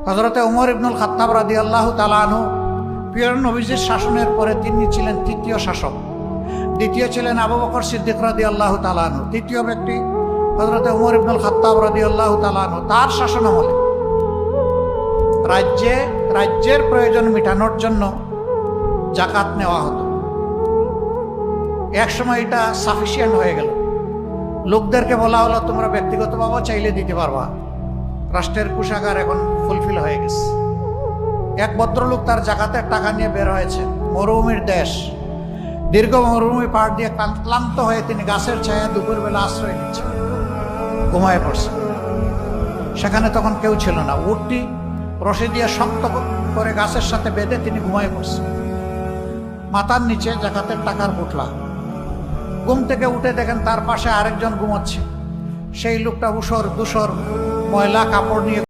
হযরতে ওমর ইবনুল খাত্তাব রাদিয়াল্লাহু তাআলা আনহু প্রিয় নবীজির শাসনের পরে তিনি ছিলেন তৃতীয় শাসক। দ্বিতীয় ছিলেন আবু বকর সিদ্দিক রাদিয়াল্লাহু তাআলা আনহু। তৃতীয় ব্যক্তি হযরতে ওমর ইবনুল খাত্তাব রাদিয়াল্লাহু তাআলা আনহু। তার শাসনামলে রাজ্যের প্রয়োজন মেটানোর জন্য জাকাত নেওয়া হতো। এক সময় এটা সাফিসিয়েন্ট হয়ে গেল। লোকদেরকে বলা হলো তোমরা ব্যক্তিগতভাবে চাইলে দিতে পারবা, রাষ্ট্রের কোষাগার এখন ফুলফিল হয়ে গেছে। এক ভদ্রলোক তার জাকাতের টাকা নিয়ে বের হয়েছে, মরুভূমির দেশ, দীর্ঘ মরুভূমি পাড় দিয়ে ক্লান্ত হয়ে তিনি গাছের ছায়া দুপুরবেলা আশ্রয় নিচ্ছেন, ঘুমায় পড়ছে। সেখানে তখন কেউ ছিল না। উটটি রশি দিয়ে শক্ত করে গাছের সাথে বেঁধে তিনি ঘুমায় পড়ছেন। মাথার নিচে জাকাতের টাকার পুটলা। ঘুম থেকে উঠে দেখেন তার পাশে আরেকজন ঘুমাচ্ছে। সেই লোকটা ধূসর ময়লা কাপড় নিয়ে